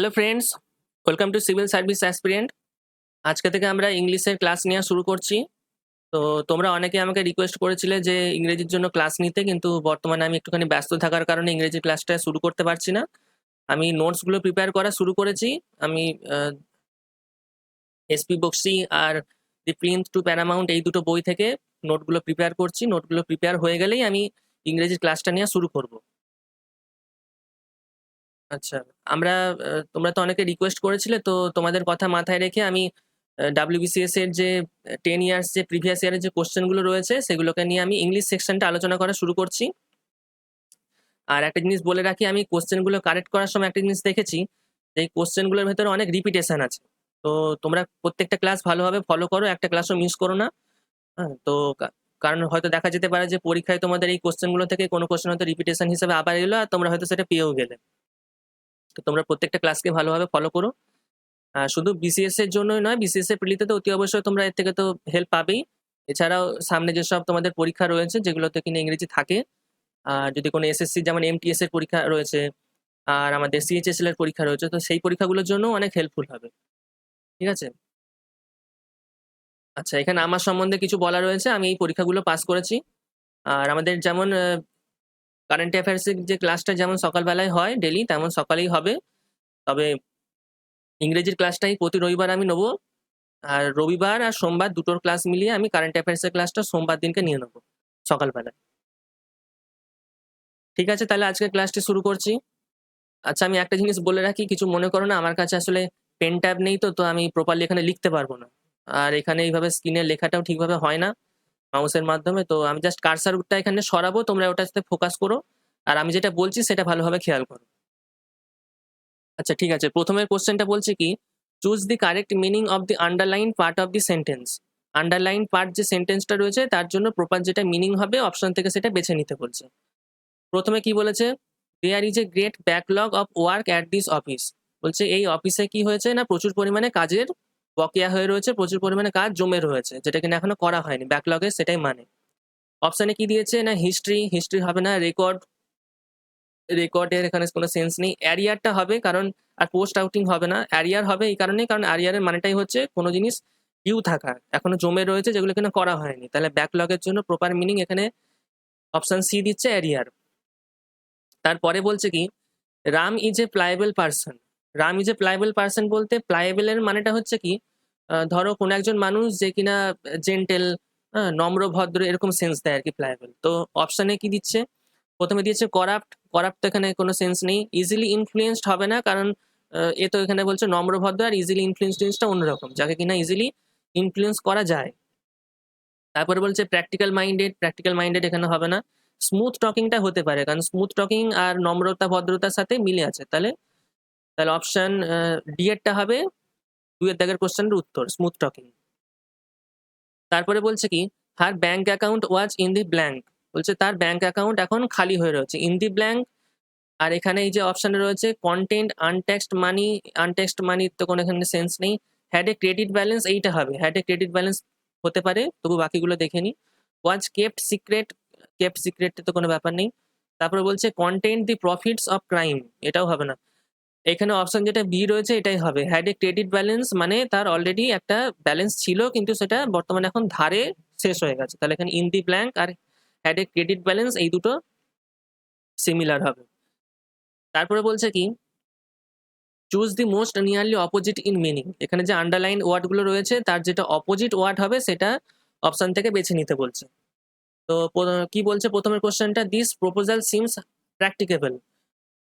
Hello friends, welcome to civil service aspirant. আজকে থেকে আমরা ইংলিশের ক্লাস নেওয়া শুরু করছি। তো তোমরা অনেকে আমাকে রিকোয়েস্ট করেছিলে যে ইংরেজির জন্য ক্লাস নিতে, কিন্তু বর্তমানে আমি একটুখানি ব্যস্ত থাকার কারণে ইংরেজি ক্লাসটা শুরু করতে পারছি না। আমি নোটসগুলো প্রিপেয়ার করা শুরু করেছি। আমি এসপি বক্সি আর দি প্লিন্থ টু প্যারামাউন্ট এই দুটো বই থেকে নোটগুলো প্রিপেয়ার করছি। নোটগুলো প্রিপেয়ার হয়ে গেলেই আমি ইংরেজির ক্লাসটা নেওয়া শুরু করব। আচ্ছা, আমরা তোমরা তো অনেকে রিকোয়েস্ট করেছিলে, তো তোমাদের কথা মাথায় রেখে আমি WBCS এর যে 10 ইয়ার্স যে প্রিভিয়াস ইয়ারের যে কোশ্চেন গুলো রয়েছে সেগুলোকে নিয়ে আমি ইংলিশ সেকশনটা আলোচনা করা শুরু করছি। আর একটা জিনিস বলে রাখি, আমি কোশ্চেন গুলো কারেক্ট করার সময় একটা জিনিস দেখেছি, যে এই কোশ্চেন গুলোর ভেতরে অনেক রিপিটেশন আছে। তো তোমরা প্রত্যেকটা ক্লাস ভালোভাবে ফলো করো, একটা ক্লাসও মিস করো না। হ্যাঁ, তো কারণ হয়তো দেখা যেতে পারে যে পরীক্ষায় তোমাদের এই কোশ্চেন গুলো থেকে কোনো কোশ্চেন হয়তো রিপিটেশন হিসেবে আবার এলো আর তোমরা হয়তো সেটা পেয়েও গেলে। তো তোমরা প্রত্যেকটা ক্লাসকে ভালোভাবে ফলো করো। শুধু বিসিএস এর জন্যই নয়, বিসিএস এর প্রিলিতে তো অতি অবশ্যই তোমরা এর থেকে তো হেল্প পাবেই। এছাড়াও সামনে যেসব তোমাদের পরীক্ষা রয়েছে যেগুলোতে কিনা ইংরেজি থাকে, যদি কোনো এসএসসি যেমন এমটিএস এর পরীক্ষা রয়েছে, আর আমাদের সিএইচএসএল এর পরীক্ষা রয়েছে, তো সেই পরীক্ষাগুলোর জন্য অনেক হেল্পফুল হবে। ঠিক আছে? আচ্ছা, এখানে আমার সম্বন্ধে কিছু বলা রয়েছে। আমি এই পরীক্ষাগুলো পাস করেছি। আর আমাদের যেমন কারেন্ট অ্যাফেয়ার্স এর যে ক্লাসটা যেমন সকালবেলায় হয় ডেইলি, তেমন সকালেই হবে। তবে ইংরেজির ক্লাসটাই প্রতি রবিবার আমি নেবো। আর রবিবার আর সোমবার দুটোর ক্লাস মিলিয়ে আমি কারেন্ট অ্যাফেয়ার্স এর ক্লাসটা সোমবার দিনকে নিয়ে নেবো সকালবেলায়। ঠিক আছে, তাহলে আজকের ক্লাসটি শুরু করছি। আচ্ছা, আমি একটা জিনিস বলে রাখি, কিছু মনে করো না, আমার কাছে আসলে পেন ট্যাব নেই, তো আমি প্রপারলি এখানে লিখতে পারবো না। আর এখানে এইভাবে স্ক্রিনে লেখাটাও ঠিকভাবে হয় না মাউসের মাধ্যমে। তো আমি জাস্ট কার্সারটা এখানে সরাবো, তোমরা ওটার সাথে ফোকাস করো। আর আমি যেটা বলছি সেটা ভালোভাবে খেয়াল করো। আচ্ছা, ঠিক আছে, প্রথমের কোশ্চেনটা বলছে কি, choose the correct meaning of the underline part of the sentence. Underline part যে সেন্টেন্সটা রয়েছে তার জন্য প্রপার যেটা মিনিং হবে অপশন থেকে সেটা বেছে নিতে বলছে। প্রথমে কি বলেছে, there is a great backlog of work at this office. বলছে এই অফিসে কি হয়েছে না, প্রচুর পরিমাণে কাজের বকেয়া হয়ে রয়েছে, প্রচুর পরিমাণে কাজ জমে রয়েছে, যেটা কিনা এখনো করা হয়নি। ব্যাকলগে সেটাই মানে। অপশনে কি দিয়েছে না, হিস্ট্রি। হিস্ট্রি হবে না। রেকর্ড। রেকর্ডের এখানে কোনো সেন্স নেই। অ্যারিয়ারটা হবে, কারণ আর পোস্ট আউটিং হবে না। অ্যারিয়ার হবে এই কারণে, কারণ অ্যারিয়ারের মানেটাই হচ্ছে কোনো জিনিস ডিউ থাকা, এখনো জমে রয়েছে যেগুলো কিনা করা হয়নি। তাহলে ব্যাকলগের জন্য প্রপার মিনিং এখানে অপশন সি দিচ্ছে, অ্যারিয়ার। তারপরে বলছে কি, Ram is a pliable person. Ram is a pliable person বলতে প্লায়েবলের মানেটা হচ্ছে কি, ধরো কোনো একজন মানুষ যে কিনা জেন্টেল, নম্র ভদ্র, এরকম সেন্স দেয় আর কি প্লায়েবল। তো অপশনে কি দিচ্ছে, প্রথমে দিয়েছে করাপ্ট। করাপ্ট তো এখানে কোনো সেন্স নেই। ইজিলি ইনফ্লুয়েন্সড হবে না, কারণ এ তো এখানে বলছে নম্র ভদ্র, আর ইজিলি ইনফ্লুয়েন্স জিনিসটা অন্যরকম, যাকে কিনা ইজিলি ইনফ্লুয়েন্স করা যায়। তারপরে বলছে প্র্যাকটিক্যাল মাইন্ডেড। প্র্যাকটিক্যাল মাইন্ডেড এখানে হবে না। স্মুথ টকিংটা হতে পারে, কারণ স্মুথ টকিং আর নম্রতা ভদ্রতার সাথে মিলে আছে। তাহলে তাহলে অপশন ডি এরটা হবে 2 এর দাগের কোশ্চেনের উত্তর, স্মুথ টকিং। তারপরে বলছে কি, her bank account was in the blank. বলছে তার ব্যাংক অ্যাকাউন্ট এখন খালি হয়ে রয়েছে, ইন দি ব্ল্যাঙ্ক। আর এখানে এই যে অপশনে রয়েছে কন্টেন্ট আনটেক্সড মানি। আনটেক্সড মানি তো কোনো এখানে সেন্স নেই। হ্যাড এ ক্রেডিট ব্যালেন্স, এইটা হবে। হ্যাড এ ক্রেডিট ব্যালেন্স হতে পারে, তবু বাকিগুলো দেখে নি। ওয়াজ কেপ্ট সিক্রেট। কেপ্ট সিক্রেট তো কোনো ব্যাপার নেই। তারপরে বলছে content the profits of crime, এটাও হবে না। এখানে অপশন যেটা বি রয়েছে এটাই হবে। হ্যাড এ ক্রেডিট ব্যালেন্স মানে তার অলরেডি একটা ব্যালেন্স ছিল, কিন্তু সেটা বর্তমানে এখন ধারে শেষ হয়ে গেছে। তাহলে এখানে ইন দি ব্ল্যাঙ্ক আর হ্যাড এ ক্রেডিট ব্যালেন্স এই দুটো সিমিলার হবে। তারপরে বলছে কি, choose the most nearly opposite in meaning. এখানে যে আন্ডারলাইন ওয়ার্ডগুলো রয়েছে তার যেটা অপোজিট ওয়ার্ড হবে সেটা অপশন থেকে বেছে নিতে বলছে। তো কি বলছে প্রথমের কোশ্চেনটা, দিস প্রপোজাল সিমস প্র্যাকটিকেবল।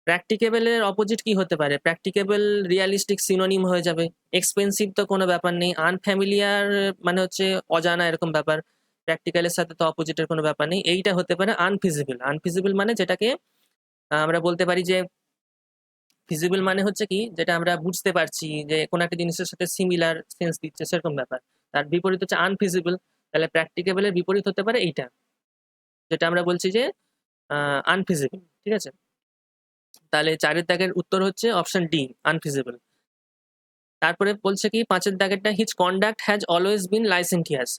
প্র্যাকটিকেবলের অপোজিট কি হতে পারে? প্র্যাকটিকেবল রিয়ালিস্টিক সিনোনিম হয়ে যাবে। এক্সপেন্সিভ তো কোনো ব্যাপার নেই। আনফ্যামিলিয়ার মানে হচ্ছে অজানা, এরকম ব্যাপার। প্র্যাকটিক্যালের সাথে তো অপোজিটের কোনো ব্যাপার নেই। এইটা হতে পারে আনফিজিবল। আনফিজিবল মানে যেটাকে আমরা বলতে পারি যে, ফিজিবল মানে হচ্ছে কি, যেটা আমরা বুঝতে পারছি যে কোনো একটা জিনিসের সাথে সিমিলার সেন্স দিচ্ছে, সেরকম ব্যাপার। তার বিপরীত হচ্ছে আনফিজিবল। তাহলে প্র্যাকটিকেবলের বিপরীত হতে পারে এইটা, যেটা আমরা বলছি যে আনফিজিবল। ঠিক আছে, তাহলে 4 এর দাগের উত্তর হচ্ছে অপশন ডি, আনফিজিবল। তারপরে বলছে কি, 5 এর দাগেরটা, his conduct has always been licentious.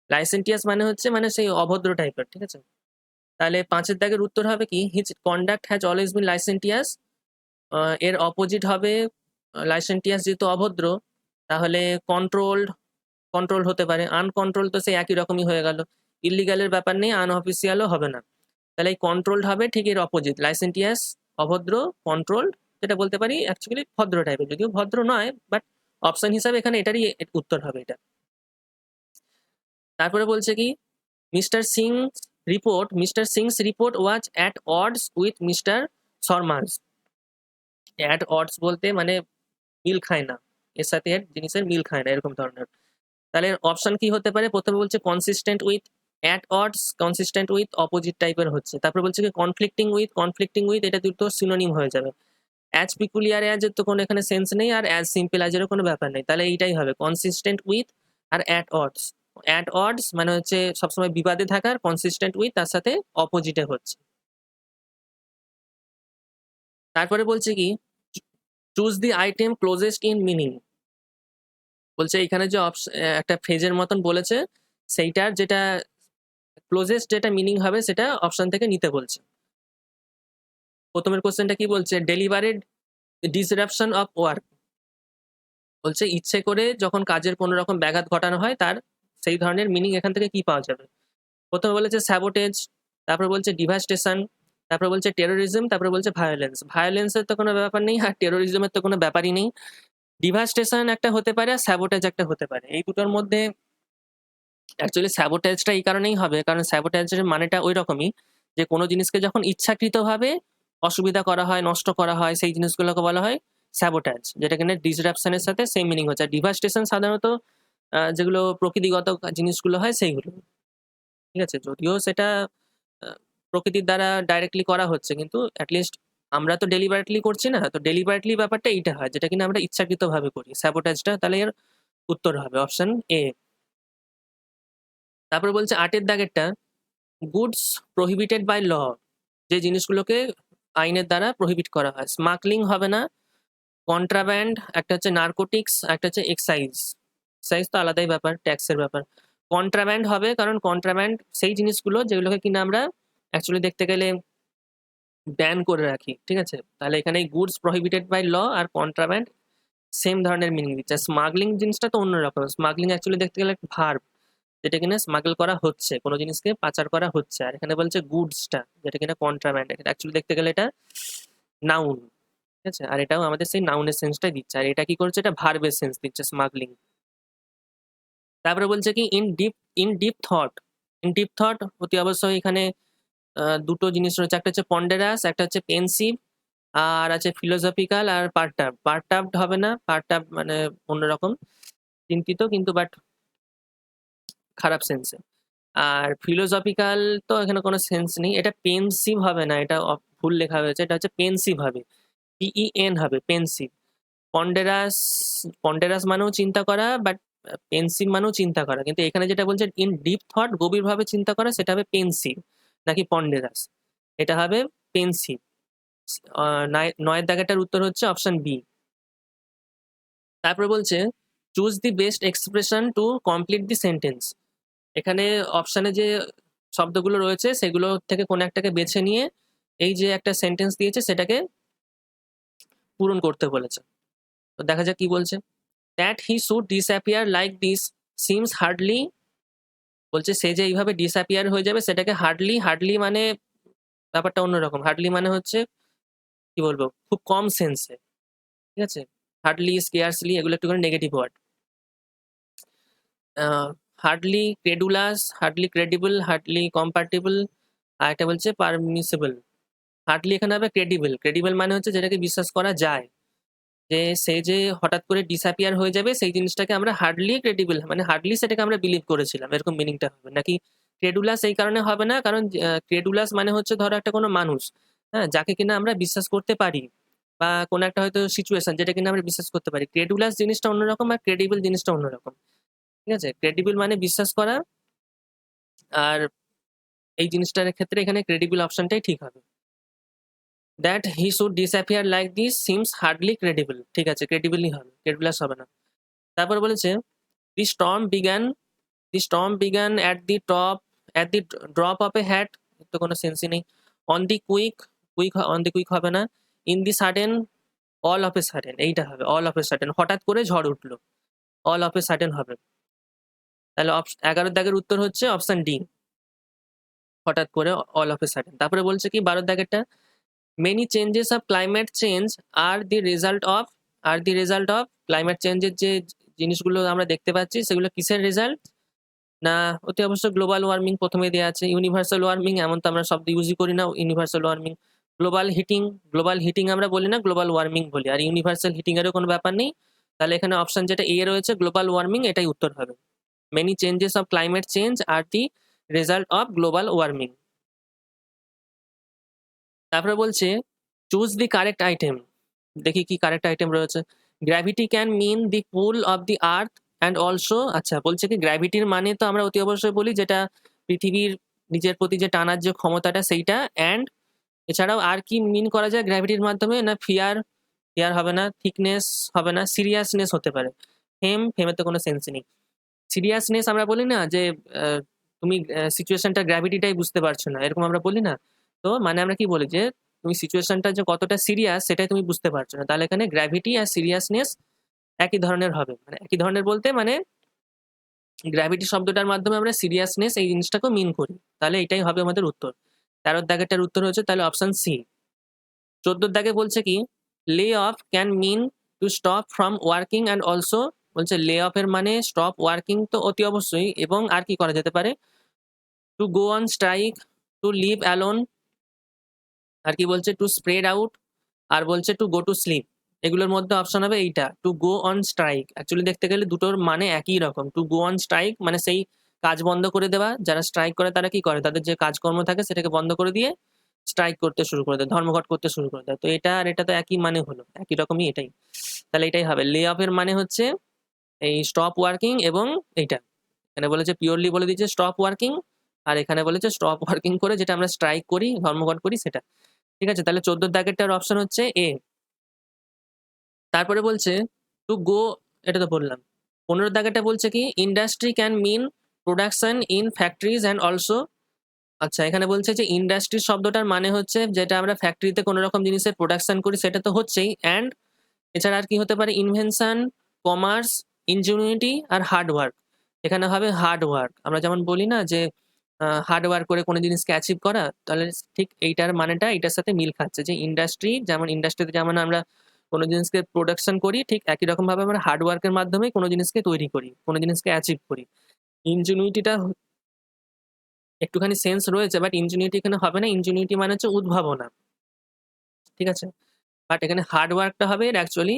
Licentious মানে হচ্ছে মানে সেই অভদ্র টাইপের। ঠিক আছে, তাহলে 5 এর দাগের উত্তর হবে কি, his conduct has always been licentious. এর অপোজিট হবে লাইসেন্টিয়াস যেহেতু অভদ্র, তাহলে কন্ট্রোলড হতে পারে। আনকন্ট্রোলড তো সেই একই রকমই হয়ে গেল। ইল্লিগালের ব্যাপার নেই, আনঅফিসিয়ালও হবে না। তাহলে এই কন্ট্রোলড হবে ঠিক এর অপোজিট। লাইসেন্টিয়াস অভদ্র, কন্ট্রোলড যেটা বলতে পারি অ্যাকচুয়ালি ভদ্র টাইপের, যদিও ভদ্র নয়, বাট অপশন হিসাবে এখানে এটারই উত্তর হবে এটা। তারপরে বলছে কি, mister Singh's report was at odds with mister Sharma's. At odds বলতে মানে মিল খায় না, এর সাথে এর জিনিসের মিল খায় না, এরকম ধরনের। তাহলে অপশন কি হতে পারে? প্রথমে বলছে consistent with, at ods consistent with opposite টাইপের হচ্ছে। তারপর বলছে কি কনফ্লিক্টিং উইথ এটা দুটো সিনোনিম হয়ে যাবে। অ্যাজ পিকুলিয়ার অ্যাজ এর তো কোনো এখানে সেন্স নেই, আর অ্যাজ সিম্পল অ্যাজ এরও কোনো ব্যাপার নেই। তাহলে এইটাই হবে কনসিস্টেন্ট উইথ আর অ্যাট অডস। অ্যাট অডস মানে হচ্ছে সবসময় বিবাদে থাকার, কনসিস্টেন্ট উইথ তার সাথে অপোজিটে হচ্ছে। তারপরে বলছে কি, choose the item closest in meaning. বলছে এখানে যে একটা ফ্রেজের মতন বলেছে, সেইটার যেটা ক্লোজেস্ট যেটা মিনিং হবে সেটা অপশন থেকে নিতে বলছে। প্রথমের কোশ্চেনটা কি বলছে? Delivered disruption of work. বলছে ইচ্ছে করে যখন কাজের কোনো রকম ব্যাঘাত ঘটানো হয়, তার সেই ধরনের মিনিং এখান থেকে কি পাওয়া যাবে? প্রথমে বলেছে স্যাবোটেজ, তারপরে বলছে ডিভাস্টেশন, তারপরে বলছে টেরোরিজম, তারপরে বলছে ভায়োলেন্স। ভায়োলেন্সের তো কোনো ব্যাপার নেই, আর টেরোরিজমের তো কোনো ব্যাপারই নেই। ডিভাস্টেশন একটা হতে পারে, আর স্যাবোটেজ একটা হতে পারে। এই দুটোর মধ্যে অ্যাকচুয়ালি স্যাবোটেজটা এই কারণেই হবে, কারণ স্যাবোটেজের মানেটা ওই রকমই, যে কোনো জিনিসকে যখন ইচ্ছাকৃতভাবে অসুবিধা করা হয়, নষ্ট করা হয়, সেই জিনিসগুলোকে বলা হয় স্যাবোটেজ, যেটা কিনা ডিসরাপশনের সাথে সেম মিনিং হচ্ছে। আর ডিভাস্টেশন সাধারণত যেগুলো প্রকৃতিগত জিনিসগুলো হয় সেইগুলো, ঠিক আছে? যদিও সেটা প্রকৃতির দ্বারা ডাইরেক্টলি করা হচ্ছে, কিন্তু অ্যাটলিস্ট আমরা তো ডেলিবারেটলি করছি না, তো ডেলিবারেটলি ব্যাপারটা এইটা হয় যেটা কিনা আমরা ইচ্ছাকৃতভাবে করি, স্যাবোটেজটা। তাহলে এর উত্তর হবে অপশন এ। তারপরে বলছে ৮ এর দাগেরটা, গুডস প্রহিবিটেড বাই ল, যে জিনিসগুলোকে আইনের দ্বারা প্রহিবিট করা হয়। স্মাগলিং হবে না, কন্ট্রাব্যান্ড একটা হচ্ছে, নার্কোটিক্স একটা হচ্ছে এক্সাইজ। এক্সাইজ তো আলাদাই ব্যাপার, ট্যাক্সের ব্যাপার। কন্ট্রাব্যান্ড হবে, কারণ কন্ট্রাব্যান্ড সেই জিনিসগুলো যেগুলোকে কিনা আমরা অ্যাকচুয়ালি দেখতে গেলে ব্যান করে রাখি, ঠিক আছে? তাহলে এখানে গুডস প্রহিবিটেড বাই ল আর কন্ট্রাব্যান্ড সেম ধরনের মিনিং দিচ্ছে। স্মাগলিং জিনিসটা তো অন্যরকম। স্মাগলিং অ্যাকচুয়ালি দেখতে গেলে একটা ভার্ব, যেটা কিনা স্মাগল করা হচ্ছে, কোনো জিনিসকে পাচার করা হচ্ছে। আর এখানে বলছে গুডসটা, যেটা কিনা কন্ট্রাব্যান্ড, অ্যাকচুয়ালি দেখতে গেলে এটা নাউন, ঠিক আছে? আর এটাও আমাদের সেই নাউনের সেন্সটাই দিচ্ছে, আর এটা কি করছে? এটা ভার্বের সেন্স দিচ্ছে, স্মাগলিং। তারপরে বলছে কি, ইন ডিপ থট অতি অবশ্যই এখানে দুটো জিনিস রয়েছে, একটা হচ্ছে পন্ডেরাস, একটা হচ্ছে পেন্সিভ, আর আছে ফিলোসফিক্যাল আর পারটার্বড হবে না, পারটার্ব মানে অন্যরকম, চিন্তিত কিন্তু বাট খারাপ সেন্সে। আর ফিলোসফিক্যাল তো এখানে কোনো সেন্স নেই, এটা পেন্সিভ হবে না, এটা ভুল লেখা হয়েছে, এটা হচ্ছে পেন্সিভ হবে, PEN হবে, পেন্সিভ। পন্ডেরাস, পন্ডেরাস মানেও চিন্তা করা, বাট পেন্সিভ মানেও চিন্তা করা, কিন্তু এখানে যেটা বলছে ইন ডিপ থট, গভীরভাবে চিন্তা করা, সেটা হবে পেন্সিভ, নাকি পন্ডেরাস, এটা হবে পেন্সিভ। ৯ এর দাগেরটার উত্তর হচ্ছে অপশন বি। তারপরে বলছে choose the best expression to complete the sentence. এখানে অপশনে যে শব্দগুলো রয়েছে সেগুলো থেকে কোন একটাকে বেছে নিয়ে এই যে একটা সেন্টেন্স দিয়েছে সেটাকে পূরণ করতে বলেছে। তো দেখা যাক কি বলছে। That he should disappear like this seems hardly. বলছে সে যে এইভাবে ডিসঅ্যাপিয়ার হয়ে যাবে সেটাকে হার্ডলি মানে ব্যাপারটা অন্যরকম। হার্ডলি মানে হচ্ছে কি বলবো, খুব কম সেন্সে, ঠিক আছে? হার্ডলি, স্কেয়ার্সলি এগুলো একটু করে negative word. Hardly credulous, hardly credible, hardly compatible, আর একটা বলছে পারমিসেবল। হার্ডলি এখানে হবে ক্রেডিবল। ক্রেডিবল মানে হচ্ছে যেটাকে বিশ্বাস করা যায়, যে সে যে হঠাৎ করে ডিসঅ্যাপিয়ার হয়ে যাবে সেই জিনিসটাকে আমরা হার্ডলি ক্রেডিবল, মানে হার্ডলি সেটাকে আমরা বিলিভ করেছিলাম, এরকম মিনিংটা হবে। নাকি ক্রেডুলাস এই কারণে হবে না, কারণ ক্রেডুলাস মানে হচ্ছে ধরো একটা কোনো মানুষ, হ্যাঁ, যাকে কিনা আমরা বিশ্বাস করতে পারি, বা কোনো একটা হয়তো সিচুয়েশন যেটা কিনা আমরা বিশ্বাস করতে পারি। ক্রেডুলাস জিনিসটা অন্যরকম, আর ক্রেডিবল জিনিসটা অন্যরকম, ঠিক আছে? ক্রেডিবল মানে বিশ্বাস করা, আর এই জিনিসটার ক্ষেত্রে এখানে ক্রেডিবল অপশনটাই ঠিক হবে। That he should disappear like this seems hardly credible, ঠিক আছে, ক্রেডিবলই হবে, ক্রেডুলাস হবে না। তারপর বলেছে the storm began at the drop of a hat, তো কোনো সেন্সই নেই। On the quick, on the quick হবে না। In the sudden all of a sudden, এইটা হবে অল অফ এ সাডেন, হঠাৎ করে ঝড় উঠলো, অল অফ এ সাডেন হবে। তাহলে 11 দাগের উত্তর হচ্ছে অপশন ডি, হঠাৎ করে অল অফ এ সাডেন। তারপরে বলছে কি 12 দাগেরটা, many changes of climate change R the result of climate চেঞ্জের যে জিনিসগুলো আমরা দেখতে পাচ্ছি সেগুলো কিসের রেজাল্ট? না, অতি অবশ্যই গ্লোবাল ওয়ার্মিং প্রথমে দেওয়া আছে। ইউনিভার্সাল ওয়ার্মিং এমন তো আমরা শব্দ ইউজই করি না, ইউনিভার্সাল ওয়ার্মিং। গ্লোবাল হিটিং আমরা বলি না, গ্লোবাল ওয়ার্মিং বলি। আর ইউনিভার্সাল হিটিং এরও কোনো ব্যাপার নেই। তাহলে এখানে অপশন যেটা এ রয়েছে গ্লোবাল ওয়ার্মিং, এটাই উত্তর হবে। Many changes of climate change R the result of global warming. তারপরে বলছে চুজ দি কারেক্ট আইটেম। দেখি কি কারেক্ট আইটেম রয়েছে। Gravity can mean the pull of the earth and also, আচ্ছা বলছে কি গ্র্যাভিটির মানে তো আমরা অতি অবশ্যই বলি যেটা পৃথিবীর নিজের প্রতি যে টানার যে ক্ষমতাটা সেইটা, অ্যান্ড এছাড়াও আর কি মিন করা যায় গ্র্যাভিটির মাধ্যমে? না ফিয়ার হবে না, থিকনেস হবে না, সিরিয়াসনেস হতে পারে। ফেমের তো কোনো সেন্স নেই। সিরিয়াসনেস আমরা বলি না যে আহ, তুমি সিচুয়েশনটা গ্র্যাভিটিটাই বুঝতে পারছো না, এরকম আমরা বলি না। তো মানে আমরা কি বলি যে তুমি সিচুয়েশনটা যে কতটা সিরিয়াস সেটাই তুমি বুঝতে পারছো না। তাহলে এখানে গ্র্যাভিটি আর সিরিয়াসনেস একই ধরনের হবে, মানে একই ধরনের বলতে মানে গ্র্যাভিটি শব্দটার মাধ্যমে আমরা সিরিয়াসনেস এই জিনিসটাকে মিন করি। তাহলে এটাই হবে আমাদের উত্তর। 13 দাগেরটার উত্তর হচ্ছে তাহলে অপশন সি। 14 দাগে বলছে কি lay off can mean to stop from working and also, বলছে লে অফ এর মানে স্টপ ওয়ার্কিং তো অতি অবশ্যই, এবং আর কি করা যেতে পারে? To go on strike, to leave alone, আর কি বলছে টু স্প্রেড আউট, আর বলছে টু গো টু স্লিপ। এগুলোর মধ্যে অপশন হবে এইটা, two go on strike. Actually দেখতে গেলে দুটোর মানে একই রকম। টু গো অন স্ট্রাইক মানে সেই কাজ বন্ধ করে দেওয়া, যারা স্ট্রাইক করে তারা কি করে, তাদের যে কাজকর্ম থাকে সেটাকে বন্ধ করে দিয়ে স্ট্রাইক করতে শুরু করে দেয়, ধর্মঘট করতে শুরু করে দেয়। তো এটা আর এটা তো একই মানে হলো, একই রকমই এটাই। তাহলে এটাই হবে লে অফ এর মানে হচ্ছে এই স্টপ ওয়ার্কিং, এবং এইটা এখানে বলেছে পিওরলি বলে দিয়েছে স্টপ ওয়ার্কিং, আর এখানে বলেছে স্টপ ওয়ার্কিং করে যেটা আমরা স্ট্রাইক করি, ধর্মঘট করি সেটা। ঠিক আছে, তাহলে 14 দাগেরটার অপশন হচ্ছে এ। তারপরে বলছে টু গো, এটা তো বললাম। 15 দাগেরটা বলছে কি industry can mean production in factories and also, আচ্ছা এখানে বলছে যে ইন্ডাস্ট্রি শব্দটার মানে হচ্ছে যেটা আমরা ফ্যাক্টরিতে কোনো রকম জিনিসের প্রোডাকশন করি সেটা তো হচ্ছেই, অ্যান্ড এছাড়া আর কি হতে পারে? ইনভেনশন, কমার্স, ইনজিনিউরিটি আর হার্ড ওয়ার্ক। এখানে হবে হার্ড ওয়ার্ক। আমরা যেমন বলি না যে হার্ড ওয়ার্ক করে কোনো জিনিসকে অ্যাচিভ করা, তাহলে ঠিক এইটার মানেটা এটার সাথে মিল খাচ্ছে যে ইন্ডাস্ট্রি, যেমন ইন্ডাস্ট্রিতে যেমন আমরা কোনো জিনিসকে প্রোডাকশন করি, ঠিক একই রকম ভাবে আমরা হার্ড ওয়ার্কের মাধ্যমে কোনো জিনিসকে তৈরি করি, কোনো জিনিসকে অ্যাচিভ করি। ইনজিনিউরিটিটা একটুখানি সেন্স রয়েছে, বাট ইনজিনিউরিটি এখানে হবে না। ইনজিনিউরিটি মানে হচ্ছে উদ্ভাবনা, ঠিক আছে? বাট এখানে হার্ড ওয়ার্কটা হবে এর অ্যাকচুয়ালি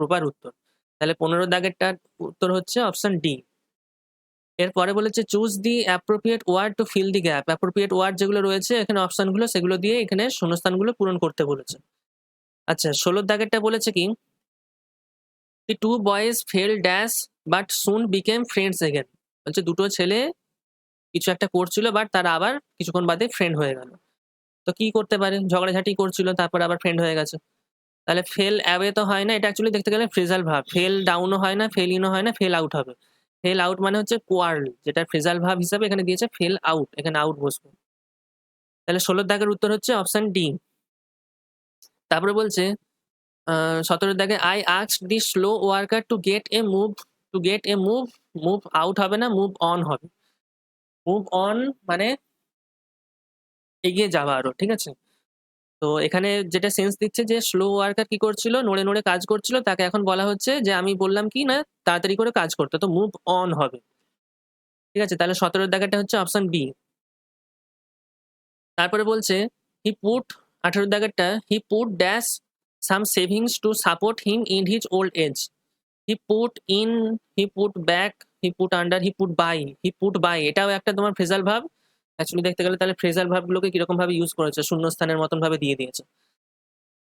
প্রপার উত্তর। তাহলে 15 দাগেরটার উত্তর হচ্ছে অপশন ডি। এরপরে বলেছে choose the appropriate word to fill the gap. Appropriate word যেগুলো রয়েছে এখানে অপশনগুলো, সেগুলো দিয়ে এখানে শূন্যস্থানগুলো পূরণ করতে বলেছে। আচ্ছা 16 দাগেরটা বলেছে কি the two boys fell dash but soon became friends again. বলছে দুটো ছেলে কিছু একটা করছিল, বাট তারা আবার কিছুক্ষণ বাদে ফ্রেন্ড হয়ে গেল। তো কি করতে পারে? ঝগড়াঝাটি করছিল, তারপর আবার ফ্রেন্ড হয়ে গেছে। তাহলে ফেল অ্যাওয়ে তো হয় না, এটা অ্যাকচুয়ালি দেখতে গেলে ফ্রেজাল ভাব। ফেল ডাউনও হয় না, ফেল ইনও হয় না, ফেল আউট হবে। ফেল আউট মানে হচ্ছে কোয়ার্ল, যেটা ফ্রেজাল ভাব হিসাবে এখানে দিয়েছে ফেল আউট, এখানে আউট বসবে। তাহলে 16 দাগের উত্তর হচ্ছে অপশন ডি। তারপরে বলছে 17 দাগে I asked the slow worker to get A move, move out হবে না, মুভ অন হবে। মুভ অন মানে এগিয়ে যাওয়া আরো, ঠিক আছে? তো এখানে যেটা সেন্স দিচ্ছে যে স্লো ওয়ার্কার কি করছিল, নড়ে নড়ে কাজ করছিল, তাকে এখন বলা হচ্ছে যে আমি বললাম কি না তাড়াতাড়ি করে কাজ করতে, তো মুভ অন হবে। ঠিক আছে, তাহলে 17 দাগেরটা হচ্ছে অপশন বি। তারপরে বলছে হি পুট, 18 দাগেরটা he put dash some savings to support him in his old age. He put in, he put back, he put under, he put by, এটাও একটা তোমার ফ্রেজাল ভাব। অ্যাকচুয়ালি দেখতে গেলে তাহলে ফ্রেজাল ভাবগুলোকে কিরকম ভাবে ইউজ করেছে, শূন্যস্থানের মতন ভাবে দিয়ে দিয়েছে।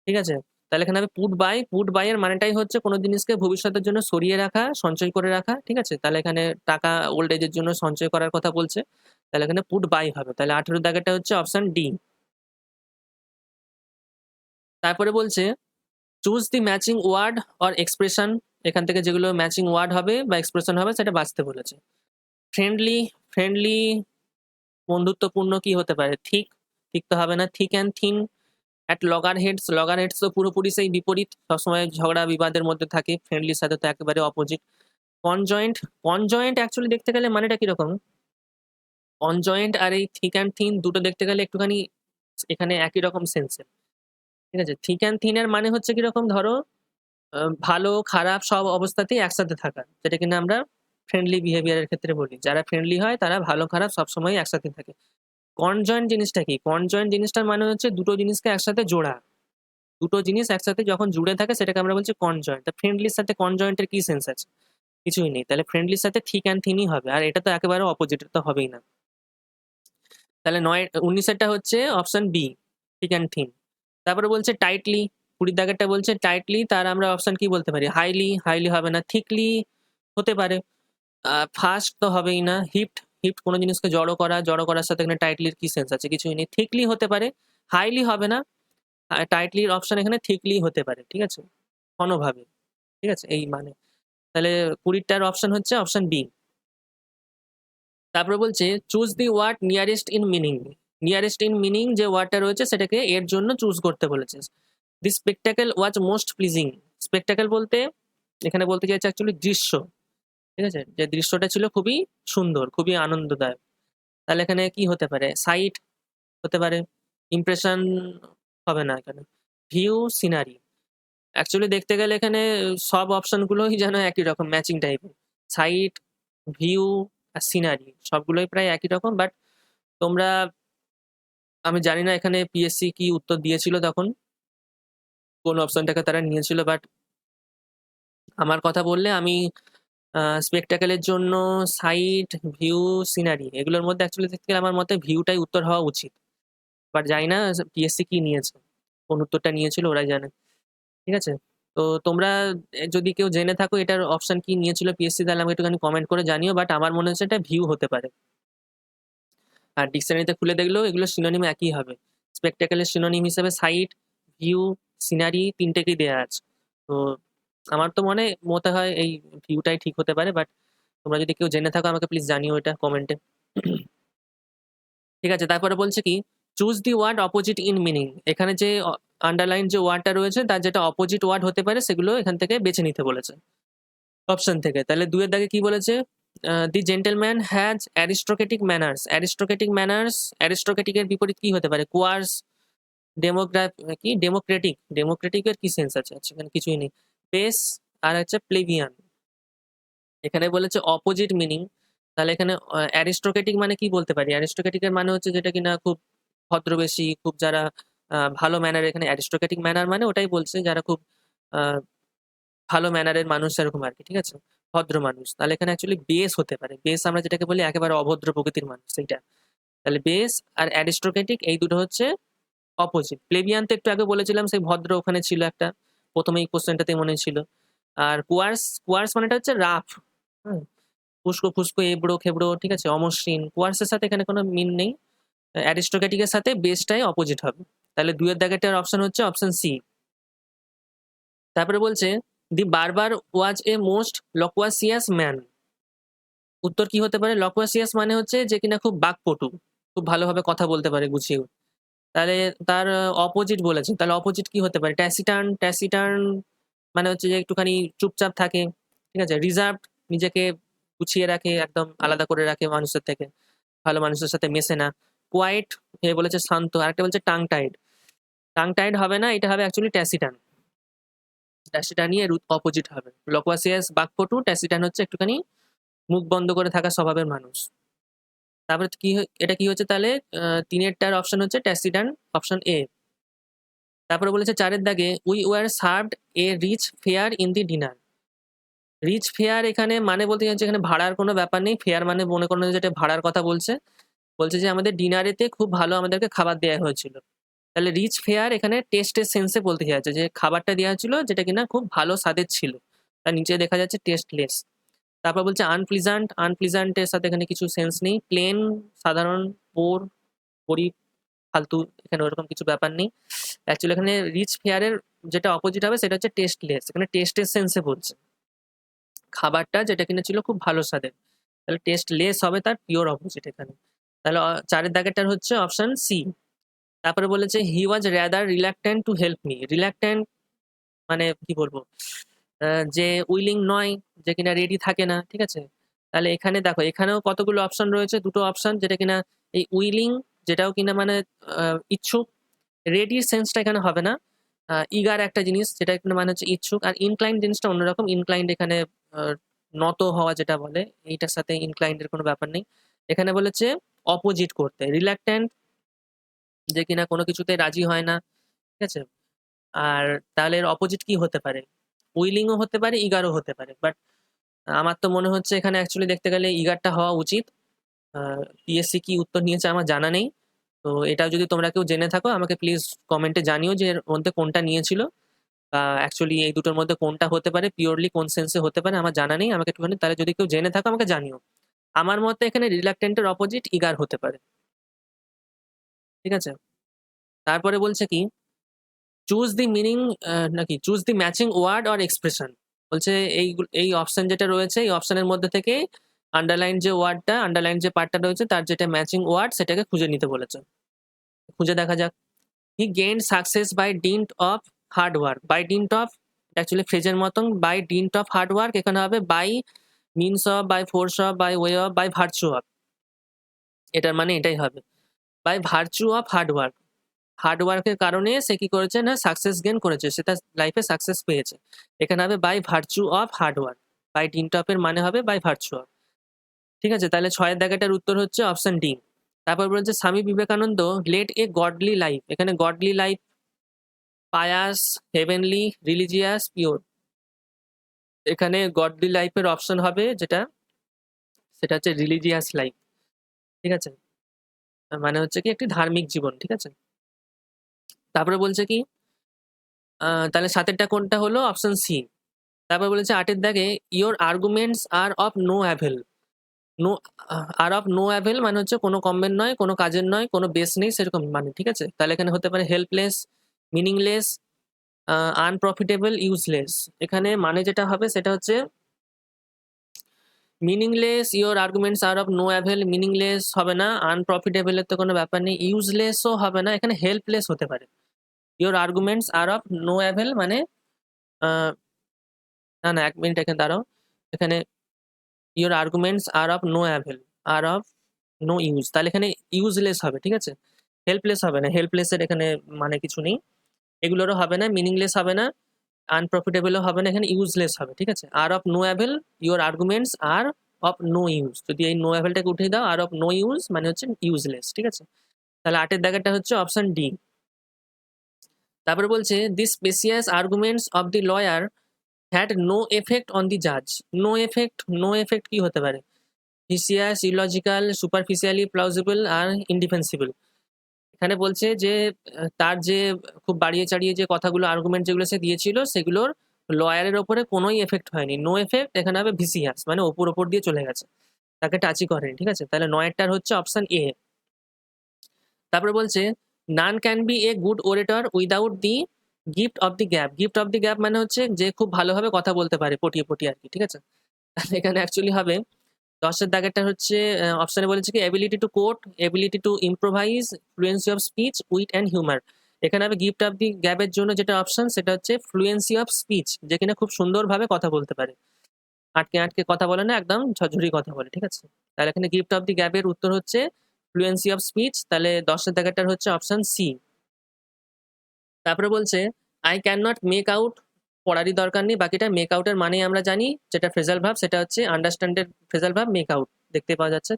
ঠিক আছে, তাহলে এখানে হবে পুট বাই এর মানেটাই হচ্ছে কোনো জিনিসকে ভবিষ্যতের জন্য সরিয়ে রাখা, সঞ্চয় করে রাখা। ঠিক আছে, তাহলে এখানে টাকা ওল্ড এজের জন্য সঞ্চয় করার কথা বলছে, তাহলে এখানে পুট বাই হবে। তাহলে 18 দাগেরটা হচ্ছে অপশন ডি। তারপরে বলছে choose the matching word or expression. এখান থেকে যেগুলো ম্যাচিং ওয়ার্ড হবে বা এক্সপ্রেশন হবে সেটা বাঁচতে বলেছে। ফ্রেন্ডলি, ফ্রেন্ডলি বন্ধুত্বপূর্ণ কি হতে পারে? ঠিক, ঠিক তো হবে না। Thick and thin, at loggerheads তো পুরোপুরি সেই বিপরীত, সবসময় ঝগড়া বিবাদের মধ্যে থাকে, ফ্রেন্ডলির সাথে তো একেবারে অপোজিট। কনজয়েন্ট, কনজয়েন্ট অ্যাকচুয়ালি দেখতে গেলে মানেটা কিরকম? কনজয়েন্ট আর এই থিক অ্যান্ড থিন দুটো দেখতে গেলে একটুখানি এখানে একই রকম সেন্সের। ঠিক আছে? থিক অ্যান্ড থিন এর মানে হচ্ছে কিরকম, ধরো ভালো খারাপ সব অবস্থাতেই একসাথে থাকা। যেটা কিনা আমরা ফ্রেন্ডলি বিহেভিয়ার এর ক্ষেত্রে বলি। যারা ফ্রেন্ডলি হয় তারা ভালো খারাপ সবসময়ই একসাথে থাকে। কনজয়েন্ট জিনিসটা কি? কনজয়েন্ট জিনিসটার মানে হচ্ছে দুটো জিনিসকে একসাথে জোড়া। দুটো জিনিস একসাথে যখন জুড়ে থাকে সেটাকে আমরা বলছি কনজয়েন্ট। তা ফ্রেন্ডলির সাথে কনজয়েন্ট এর কি সেন্স আছে? কিছুই নেই। তাহলে ফ্রেন্ডলির সাথে থিক অ্যান্ড থিনই হবে। আর এটা তো একেবারে অপোজিট, এটা তো হবেই না। তাহলে 19 এরটা হচ্ছে option B, thick and thin. তারপরে বলছে টাইটলি, 20 দাগেরটা বলছে টাইটলি, তার আমরা অপশন কি বলতে পারি? হাইলি, হাইলি হবে না। থিকলি হতে পারে। ফাস্ট তো হবেই না। হিপড, হিপড কোনো জিনিসকে জড়ো করা, জড়ো করার সাথে এখানে টাইটলির কি সেন্স আছে? কিছুই নেই। থিকলি হতে পারে, হাইলি হবে না। টাইটলির অপশন এখানে থিকলি হতে পারে। ঠিক আছে? ঘনভাবে। ঠিক আছে? এই মানে। তাহলে 20 টার অপশন হচ্ছে অপশন বি। তারপরে বলছে choose the word nearest in meaning. Nearest in meaning যে ওয়ার্ডটা রয়েছে সেটাকে এর জন্য চুজ করতে বলেছে। The spectacle was most pleasing. Spectacle বলতে এখানে বলতে চাইছে অ্যাকচুয়ালি দৃশ্য। ঠিক আছে? যে দৃশ্যটা ছিল খুবই সুন্দর, খুবই আনন্দদায়ক। তাহলে এখানে কি হতে পারে? সাইট হতে পারে, ইমপ্রেশন হবে না এখানে, ভিউ, সিনারি। অ্যাকচুয়ালি দেখতে গেলে এখানে সব অপশনগুলোই যেন একই রকম ম্যাচিং টাইপের। সাইট, ভিউ আর সিনারি সবগুলোই প্রায় একই রকম। বাট তোমরা, আমি জানি না এখানে পিএসসি কি উত্তর দিয়েছিল তখন, কোন অপশনটাকে তারা নিয়েছিল। বাট আমার কথা বললে আমি স্পেকটাকেলের জন্য সাইট, ভিউ, সিনারি এগুলোর মধ্যে অ্যাকচুয়ালি দেখতে গেলে আমার মতে ভিউটাই উত্তর হওয়া উচিত। বাট জানি না পিএসসি কি নিয়েছে, কোন উত্তরটা নিয়েছিল ওরাই জানে। ঠিক আছে? তো তোমরা যদি কেউ জেনে থাকো এটার অপশন কি নিয়েছিল পিএসসি, তাহলে আমাকে একটুখানি কমেন্ট করে জানিও। বাট আমার মনে হচ্ছে এটা ভিউ হতে পারে। আর ডিকশনারিতে খুলে দেখলেও এগুলো সিনোনিম একই হবে। স্পেকটাকেলের সিনোনিম হিসেবে সাইট, ভিউ, সিনারি তিনটেকেই দেয়া আছে। তো আমার তো মতে হয় এই ভিউটাই ঠিক হতে পারে। বাট তোমরা যদি কেউ জেনে থাকো আমাকে প্লিজ জানিও এটা কমেন্টে। ঠিক আছে? তারপরে বলছে কি choose the word opposite in meaning. এখানে যে আন্ডারলাইন যে ওয়ার্ডটা রয়েছে তার যেটা অপোজিট ওয়ার্ড হতে পারে সেগুলো এখান থেকে বেছে নিতে বলেছে অপশন থেকে। তাহলে 2 এর দাগে কি বলেছে? The gentleman has aristocratic manners. Aristocratic manners, aristocratic এর বিপরীত কি হতে পারে? কোয়ার্স, কি ডেমোক্রেটিক। ডেমোক্রেটিক এর কি সেন্স আছে? আচ্ছা এখানে কিছুই নেই। পেস আর হচ্ছে প্লেবিয়ান। এখানে বলেছে অপোজিট মিনিং। তাহলে এখানে অ্যারিস্টোক্রেটিক মানে কি বলতে পারি? অ্যারিস্টোক্রেটিক এর মানে হচ্ছে যেটা কিনা খুব ভদ্রবেশী, খুব যারা ভালো ম্যানার। এখানে অ্যারিস্টোক্রেটিক ম্যানার মানে ওটাই বলছে যারা খুব আহ, ভালো ম্যানারের মানুষ এরকম আর কি। ঠিক আছে? ভদ্র মানুষ। তাহলে এখানে অ্যাকচুয়ালি বেস হতে পারে। বেস আমরা যেটাকে বলি একেবারে অভদ্র প্রকৃতির মানুষ সেইটা। তাহলে বেস আর অ্যারিস্টোক্রেটিক এই দুটো হচ্ছে অপোজিট। প্লেবিয়ান তো একটু আগে বলেছিলাম সেই ভদ্র ওখানে ছিল একটা, প্রথমেই কোশ্চেনটাতে মনে ছিল। আর কুয়ার্স, কুয়ার্স মানেটা হচ্ছে রাফ। হুম, উস্কো ফুস্কো এবড়ো খেবড়ো। ঠিক আছে? অমসৃণ। কুয়ার্সের সাথে এখানে কোনো মিন নেই। অ্যারিস্টোক্রেটিক এর সাথে বেসটাই অপোজিট হবে। তাহলে 2 এর দাগেরটার অপশন হচ্ছে অপশন সি। তারপরে বলছে দি বারবার ওয়াজ এ মোস্ট লকুয়াসিয়াস ম্যান। উত্তর কি হতে পারে? লকুয়াসিয়াস মানে হচ্ছে যে কিনা খুব বাকপটু, খুব ভালোভাবে কথা বলতে পারে গুছিয়ে। তাহলে তার অপোজিট বলেছে। তাহলে অপোজিট কি হতে পারে? ট্যাসিটার্ন। ট্যাসিটার্ন মানে হচ্ছে যে একটুখানি চুপচাপ থাকে। ঠিক আছে? রিজার্ভড, নিজেকে গুছিয়ে রাখে, একদম আলাদা করে রাখে মানুষের থেকে, ভালো মানুষের সাথে মেশে না। কোয়াইট এ বলেছে শান্ত। আরেকটা বলছে টাং টাইড। টাং টাইড হবে না, এটা হবে অ্যাকচুয়ালি ট্যাসিটার্ন। ট্যাসিটার্নই এর অপোজিট হবে। লকুয়াসিয়াস বাকপটু, ট্যাসিটার্ন হচ্ছে একটুখানি মুখ বন্ধ করে থাকা স্বভাবের মানুষ। তারপরে এটা কি হচ্ছে তাহলে? 3 এরটার অপশন হচ্ছে ট্যাসিটার্ন, অপশন এ। তারপরে বলেছে 4 এর দাগে we were served a rich fare in the dinner. Rich fare এখানে মানে বলতে চাইছে এখানে ভাড়ার কোনো ব্যাপার নেই। ফেয়ার মানে মনে করো যে এটা ভাড়ার কথা বলছে। বলছে যে আমাদের ডিনারেতে খুব ভালো আমাদেরকে খাবার দেয়া হয়েছিল। তাহলে রিচ ফেয়ার এখানে টেস্টের সেন্সে বলতে চাইছে যে খাবারটা দেওয়া হয়েছিল যেটা কিনা খুব ভালো স্বাদের ছিল। তার নিচে দেখা যাচ্ছে টেস্টলেস। তারপর বলছে আনপ্লিজেন্ট। আনপ্লিজেন্টের সাথে এখানে কিছু সেন্স নেই। প্লেন, সাধারণ, পোর, গরিব, ফালতু, এখানে ওরকম কিছু ব্যাপার নেই। অ্যাকচুয়ালি এখানে রিচ ফেয়ারের যেটা অপোজিট হবে সেটা হচ্ছে টেস্টলেস। এখানে টেস্টের সেন্সে বলছে খাবারটা যেটা কিনা ছিল খুব ভালো স্বাদের। তাহলে টেস্টলেস হবে তার পিওর অপোজিট এখানে। তাহলে 4 এর দাগেরটার হচ্ছে অপশন সি। তারপরে বলেছে he was rather reluctant to help me. Reluctant মানে কি বলবো, যে উইলিং নয়, যে কিনা রেডি থাকে না, ঠিক আছে? তাহলে এখানে দেখো এখানেও কতগুলো অপশন রয়েছে, দুটো অপশন, যেটা কিনা এই উইলিং, যেটাও কিনা মানে ইচ্ছুক। রেডির সেন্সটা এখানে হবে না। ইগার একটা জিনিস, যেটা এখানে মানে হচ্ছে ইচ্ছুক। আর ইনক্লাইন্ড জিনিসটা অন্যরকম। ইনক্লাইন্ড এখানে নত হওয়া যেটা বলে, এইটার সাথে ইনক্লাইন্ড এর কোনো ব্যাপার নেই। এখানে বলেছে অপোজিট করতে। রিল্যাক্ট্যান্ট, যে কিনা কোনো কিছুতে রাজি হয় না, ঠিক আছে? আর তাহলে এর অপোজিট কি হতে পারে? উইলিং ও হতে পারে, ইগারও হতে পারে। বাট আমার তো মনে হচ্ছে এখানে অ্যাকচুয়ালি দেখতে গেলে ইগারটা হওয়া উচিত। পিএসসি কি উত্তর নিয়েছে আমার জানা নেই। তো এটা যদি তোমরা কেউ জেনে থাকো আমাকে প্লিজ কমেন্টে জানিও যে এর মধ্যে কোনটা নিয়েছিল, বা অ্যাকচুয়ালি এই দুটোর মধ্যে কোনটা হতে পারে, পিওরলি কোন সেন্সে হতে পারে আমার জানা নেই। আমাকে একটুখানি তাহলে যদি কেউ জেনে থাকো আমাকে জানিও। আমার মতে এখানে রিলাক্টেন্টের অপোজিট ইগার হতে পারে, ঠিক আছে? তারপরে বলছে কি চুজ দি মিনিং, নাকি choose the matching word or expression. বলছে এই অপশন যেটা রয়েছে এই অপশনের মধ্যে থেকে আন্ডারলাইন যে ওয়ার্ডটা, আন্ডারলাইন যে পার্টটা রয়েছে তার যেটা ম্যাচিং ওয়ার্ড সেটাকে খুঁজে নিতে বলেছে। খুঁজে দেখা যাক। He gained success by dint of hard work. By dint of actually ফ্রেজের মতন। By dint of hard work এখানে হবে by means of, by force of, by way of, by virtue of. এটার মানে এটাই হবে, by virtue of hard work. Hard ওয়ার্কের কারণে সে কি করেছে না সাকসেস গেইন করেছে, সে তার লাইফে সাকসেস পেয়েছে। এখানে হবে by virtue of hard work. By dint of এর মানে হবে বাই ভার্চু অফ, ঠিক আছে? তাহলে 6 এর দাগেটার উত্তর হচ্ছে অপশন ডি। তারপর বলছে Swami Vivekananda led a godly life. এখানে godly life, pious, heavenly, religious, pure. এখানে গডলি লাইফের অপশন হবে যেটা, সেটা হচ্ছে রিলিজিয়াস লাইফ, ঠিক আছে? মানে হচ্ছে কি একটি ধার্মিক জীবন, ঠিক আছে? তারপরে বলছে কি তাহলে 7 কোনটা হলো? Option C. তারপর বলেছে 8 দাগে your arguments are of no avail. No, are of no avail মানে হচ্ছে কোনো কমের নয়, কোনো কাজের নয়, কোনো বেস নেই সেরকম মানে, ঠিক আছে? তাহলে এখানে হতে পারে হেল্পলেস, মিনিংলেস, আনপ্রফিটেবল, ইউজলেস। এখানে মানে যেটা হবে সেটা হচ্ছে meaningless, your arguments are of no avail, meaningless হবে না, আনপ্রফিটেবল এর তো কোনো ব্যাপার নেই, ইউজলেসও হবে না, এখানে হেল্পলেস হতে পারে। Your arguments are of no avail মানে আহ, না না, 1 মিনিট এখানে দাঁড়াও। এখানে your arguments are of no avail, are of no use, তাহলে এখানে ইউজলেস হবে, ঠিক আছে? হেল্পলেস হবে না, হেল্পলেস এর এখানে মানে কিছু নেই। এগুলোরও হবে না, মিনিংলেস হবে না, আনপ্রফিটেবলও হবে না, এখানে ইউজলেস হবে, ঠিক আছে? আর of no avail, your arguments are of no use, যদি এই নো অ্যাভেলটাকে উঠিয়ে দাও, আর অফ নো ইউজ মানে হচ্ছে ইউজলেস, ঠিক আছে? তাহলে 8 দাগেরটা হচ্ছে অপশন ডি। তারপরে বলছে the specious arguments of the lawyer had no effect on the জাজ। নো এফেক্ট, নো এফেক্ট কি হতে পারে? ফিসিয়াস, ইলজিক্যাল, সুপারফিশিয়ালি প্লাউজিবল আর ইনডিফেন্সিবল। এখানে বলছে যে তার যে খুব বাড়িয়ে চাড়িয়ে যে কথাগুলো, আর্গুমেন্ট যেগুলো সে দিয়েছিল সেগুলোর লয়ারের ওপরে কোনোই এফেক্ট হয়নি। নো এফেক্ট এখানে হবে ভিসিয়াস, মানে ওপর দিয়ে চলে গেছে, তাকে টাচই করেনি, ঠিক আছে? তাহলে 9টার হচ্ছে অপশন এ। তারপরে বলছে none can be a good orator without the gift of the gab. Gift of the gab মানে হচ্ছে যে খুব ভালোভাবে কথা বলতে পারে, পটিয়ে পটিয়ে আর কি, ঠিক আছে? এখানে অ্যাকচুয়ালি হবে 10 দাগেরটা হচ্ছে অপশনে বলেছে কি ability to quote, ability to improvise, fluency of speech, wit and humour. এখানে হবে গিফট অফ দি গ্যাপের জন্য যেটা অপশন সেটা হচ্ছে ফ্লুয়েন্সি অফ স্পিচ, যে কিনা খুব সুন্দরভাবে কথা বলতে পারে, আটকে আটকে কথা বলে না, একদম ঝরঝরি কথা বলে, ঠিক আছে? তাহলে এখানে গিফট অফ দি গ্যাপের উত্তর হচ্ছে ফ্লুয়েন্সি অফ স্পিচ। তাহলে 10 দাগেরটার হচ্ছে অপশন সি। তারপরে বলছে I cannot make out, পড়ারই দরকার নেই, বাকিটা মেক আউটের মানে আমরা জানি, যেটা ফ্রেজাল ভার্ব সেটা হচ্ছে আন্ডারস্ট্যান্ডের ফ্রেজাল ভার্ব মেক আউট, দেখতে পাওয়া যাচ্ছে।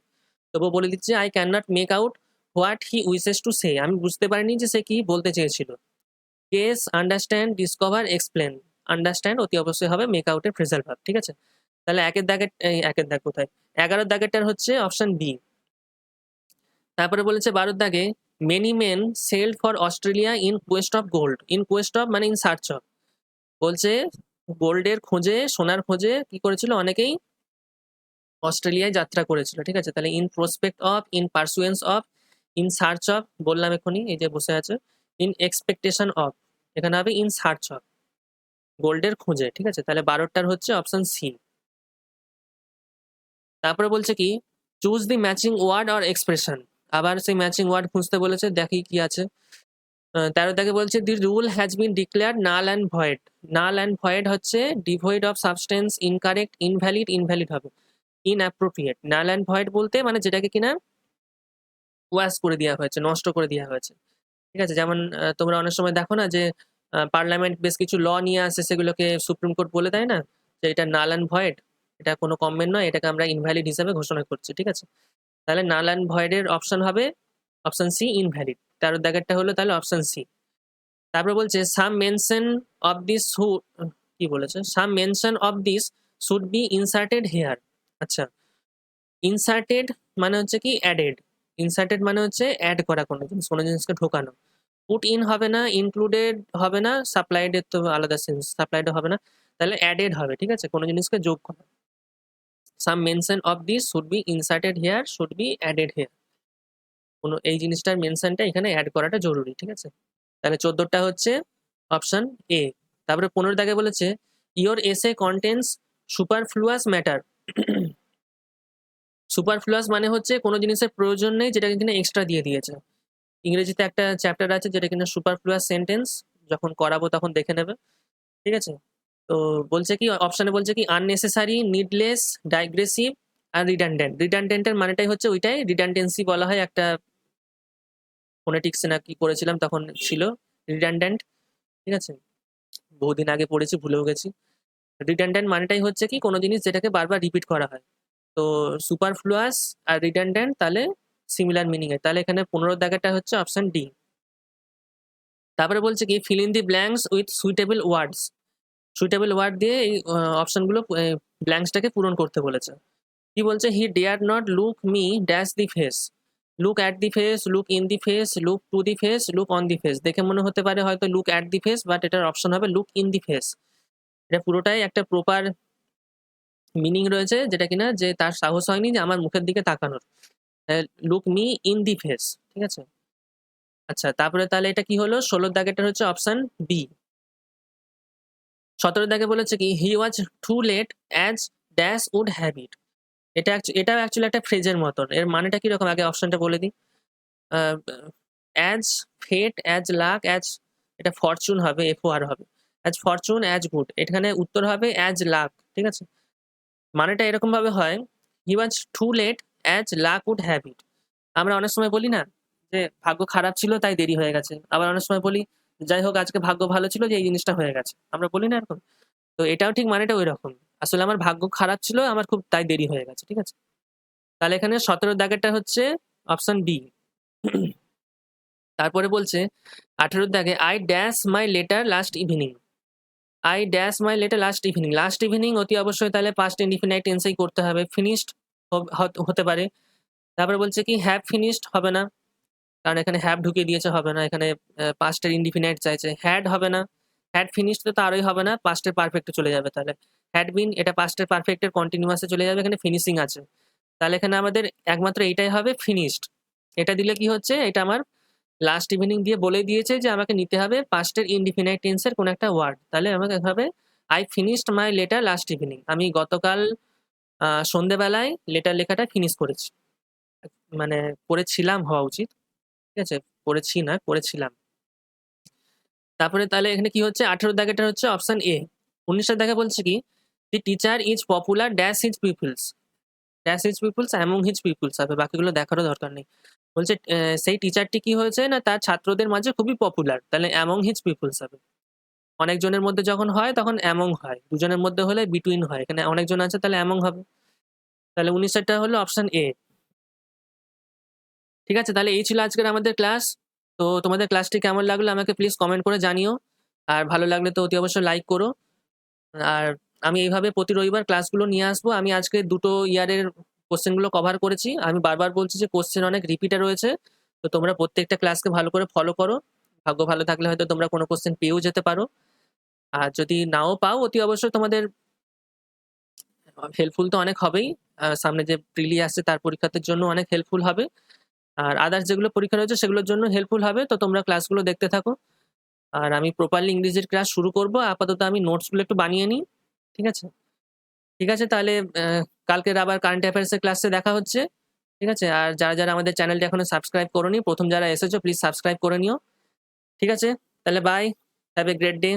তবুও বলে দিচ্ছি I cannot make out what he wishes to say. আমি বুঝতে পারিনি যে সে কি বলতে চেয়েছিল। Guess, understand, discover, explain. Understand অতি অবশ্যই হবে মেক আউটের ফ্রেজাল ভার্ব, ঠিক আছে? তাহলে একের দাগ কোথায়, 11 দাগেরটার হচ্ছে অপশন বি। তারপরে বলেছে 12 দাগে many men sailed for Australia in Quest of gold. In Quest of মানে ইন সার্চ অফ। বলছে গোল্ডের খোঁজে, সোনার খোঁজে কি করেছিল অনেকেই অস্ট্রেলিয়ায় যাত্রা করেছিল, ঠিক আছে? তাহলে in prospect of, in pursuance of, in search of বললাম এখনই, এই যে বসে আছে, ইন এক্সপেকটেশন অফ, এখানে হবে ইন সার্চ অফ, গোল্ডের খোঁজে, ঠিক আছে? তাহলে 12টার হচ্ছে অপশন সি। তারপরে বলছে কি choose the matching word or expression. আবার সেই ম্যাচিং ওয়ার্ড খুঁজতে বলেছে, দেখি কি আছে। 13 দাগে বলছে the rule has been declared null and void. Null and void হচ্ছে devoid of substance, incorrect, invalid, invalid হবে, ইনঅ্যাপ্রোপ্রিয়েট। নাল অ্যান্ড ভয়েড বলতে মানে যেটাকে কিনা ওয়াশ করে দেওয়া হয়েছে, নষ্ট করে দেওয়া হয়েছে। ঠিক আছে? যেমন তোমরা অনেক সময় দেখো না যে পার্লামেন্ট বেশ কিছু ল নিয়ে আসে, সেগুলোকে সুপ্রিম কোর্ট বলে দেয় না যে এটা নাল অ্যান্ড ভয়েড, এটা কোনো কমেন্ট নয়, এটাকে আমরা ইনভ্যালিড হিসেবে ঘোষণা করছি। ঠিক আছে? তাহলে নাল অ্যান্ড ভয়েড এর অপশন হবে অপশন সি, ইনভ্যালিড। 13 দাগেরটা হলো তাহলে অপশন সি। তারপরে বলছে সাম মেনশন অফ দিস কি বলেছে, some mention of this should be inserted here. আচ্ছা, ইনসার্টেড মানে হচ্ছে কি অ্যাডেড, ইনসার্টেড মানে হচ্ছে অ্যাড করা কোনো জিনিস, কোনো জিনিসকে ঢোকানো। পুট ইন হবে না, ইনক্লুডেড হবে না, সাপ্লাইড এর তো আলাদা সেন্স, সাপ্লাইড হবে না, তাহলে অ্যাডেড হবে। ঠিক আছে? কোনো জিনিসকে যোগ করা। Some mention of this should be inserted here, should be added here, কোনো এই জিনিসটার মেনশনটা এখানে অ্যাড করাটা জরুরি। ঠিক আছে? তাহলে 14টা হচ্ছে অপশন এ। তারপরে 15 দাগে বলেছে ইওর এসে কন্টেন্স সুপারফ্লুয়াস ম্যাটার। সুপারফ্লুয়াস মানে হচ্ছে কোনো জিনিসের প্রয়োজন নেই, যেটাকে কিনা এক্সট্রা দিয়ে দিয়েছে। ইংরেজিতে একটা চ্যাপ্টার আছে যেটা কিনা সুপারফ্লুয়াস সেন্টেন্স, যখন করাবো তখন দেখে নেবে। ঠিক আছে? তো বলছে কি অপশনে বলছে কি আননেসেসারি, নিডলেস, ডাইগ্রেসিভ আর রিডান্ডেন্ট। রিডান্ডেন্টের মানেটাই হচ্ছে ওইটাই, রিডান্ডেন্সি বলা হয় একটা ফোনেটিক্সে না কি করেছিলাম তখন ছিল রিডান্ডেন্ট। ঠিক আছে? বহুদিন আগে পড়েছি, ভুলেও গেছি। রিডান্ডেন্ট মানেটাই হচ্ছে কি কোনো জিনিস যেটাকে বারবার রিপিট করা হয়। তো সুপারফ্লুয়াস আর রিডান্ডেন্ট তাহলে সিমিলার মিনিং এর, তাহলে এখানে 15 দাগেরটা হচ্ছে অপশন ডি। তারপরে বলছে কি fill in the blanks with suitable words. Suitable word দিয়ে এই অপশনগুলো ব্ল্যাঙ্কসটাকে পূরণ করতে বলেছে। কি বলছে, he dare not look me dash the face, look at the face, look in the face, look to the face, look on the face. দেখে মনে হতে পারে হয়তো look at the face, but এটার অপশন হবে লুক ইন দি ফেস। এটা পুরোটাই একটা প্রপার মিনিং রয়েছে, যেটা কিনা যে তার সাহস হয়নি যে আমার মুখের দিকে তাকানোর। Look me in the face. ঠিক আছে? আচ্ছা, তারপরে তাহলে এটা কি হলো, 16 দাগেরটা হচ্ছে অপশন বি। 17 দাগে বলেছে কি he was too late as dash would have it. এটাও অ্যাকচুয়ালি একটা ফ্রেজের মতন। এর মানেটা কিরকম আগে অপশনটা বলে দিই। অ্যাজ ফেট, অ্যাজ লাক, অ্যাজ এটা ফরচুন হবে, এফ ও আর হবে, অ্যাজ ফরচুন, অ্যাজ গুড। এখানে উত্তর হবে অ্যাজ লাক। ঠিক আছে? মানেটা এরকম ভাবে হয়, he was too late as luck would have it. আমরা অনেক সময় বলি না যে ভাগ্য খারাপ ছিল তাই দেরি হয়ে গেছে, আবার অনেক সময় বলি যাই হোক আজকে ভাগ্য ভালো ছিল যে এই জিনিসটা হয়ে গেছে, আমরা বলি না এরকম। তো এটাও ঠিক মানেটা ওই রকম, আসলে আমার ভাগ্য খারাপ ছিল, আমার খুব তাই দেরি হয়ে গেছে। ঠিক আছে? তাহলে এখানে 17 দাগেরটা হচ্ছে অপশন বি। তারপরে বলছে 18 দাগে I dash my letter last evening. I dash my letter last evening, last evening অতি অবশ্যই তাহলে পাস্ট ইনডিফিনাইট টেন্সেই করতে হবে। ফিনিশড হতে পারে। তারপরে বলছে কি হ্যাভ ফিনিশড হবে না, কারণ এখানে হ্যাভ ঢুকিয়ে দিয়েছে, হবে না। এখানে পাস্টের ইনডিফিনাইট চাইছে। হ্যাড হবে না, হ্যাড ফিনিশড তো আরোই হবে না, পাস্টের পারফেক্টে চলে যাবে। তাহলে হ্যাড বিন এটা পাস্টের পারফেক্টের কন্টিনিউয়াসে চলে যাবে, এখানে ফিনিশিং আছে। তাহলে এখানে আমাদের একমাত্র এইটাই হবে ফিনিশড। এটা দিলে কি হচ্ছে, এটা আমার লাস্ট ইভিনিং দিয়ে বলে দিয়েছে যে আমাকে নিতে হবে পাস্টের ইনডিফিনাইট টেন্সের কোন একটা ওয়ার্ড। তাহলে আমাকে হবে I finished my letter last evening. আমি গতকাল সন্ধেবেলায় লেটার লেখাটা ফিনিশ করেছি, মানে করেছিলাম হওয়া উচিত। ঠিক আছে? করেছি না, করেছিলাম। তারপরে তাহলে এখানে কি হচ্ছে, 18 দাগেটা হচ্ছে অপশন এ। 19 দাগে বলছে কি the teacher is popular dash his people's, dash his people's among his people's হবে, বাকিগুলো দেখারও দরকার নেই। বলছে সেই টিচারটি কি হয়েছে না তার ছাত্রদের মাঝে খুবই পপুলার, তাহলে অ্যামং হিজ পিপলস হবে। অনেকজনের মধ্যে যখন হয় তখন অ্যামং হয়, দুজনের মধ্যে হলে বিটুইন হয়, এখানে অনেকজন আছে তাহলে অ্যামং হবে। তাহলে 19টা হলো অপশন এ। ঠিক আছে? তাহলে এই ছিল আজকের আমাদের ক্লাস। তো তোমাদের ক্লাসটি কেমন লাগলো আমাকে প্লিজ কমেন্ট করে জানিও। আর ভালো লাগলে তো অতি অবশ্যই লাইক করো। আর আমি এইভাবে প্রতি রবিবার ক্লাসগুলো নিয়ে আসবো। আমি আজকে 2টো ইয়ারের কোশ্চেনগুলো কভার করেছি। আমি বারবার বলছি যে কোশ্চেন অনেক রিপিটে রয়েছে। তো তোমরা প্রত্যেকটা ক্লাসকে ভালো করে ফলো করো। ভাগ্য ভালো থাকলে হয়তো তোমরা কোনো কোশ্চেন পেয়েও যেতে পারো। আর যদি নাও পাও অতি অবশ্যই তোমাদের হেল্পফুল তো অনেক হবেই। সামনে যে প্রিলি আসছে তার পরীক্ষার জন্য অনেক হেল্পফুল হবে। আর আদার্স যেগুলো পরীক্ষা রয়েছে সেগুলোর জন্য হেল্পফুল হবে। তো তোমরা ক্লাসগুলো দেখতে থাকো। আর আমি প্রপারলি ইংরেজির ক্লাস শুরু করব। আপাতত আমি নোটসগুলো একটু বানিয়ে নিই। ঠিক আছে? ঠিক আছে, তাহলে কালকের আবার কারেন্ট অ্যাফেয়ার্সের ক্লাসে দেখা হচ্ছে। ঠিক আছে? আর যারা আমাদের চ্যানেলটা এখনো সাবস্ক্রাইব করোনি, ১ম যারা এসেছো প্লিজ সাবস্ক্রাইব করে নিও। ঠিক আছে? তাহলে bye. Have a great day.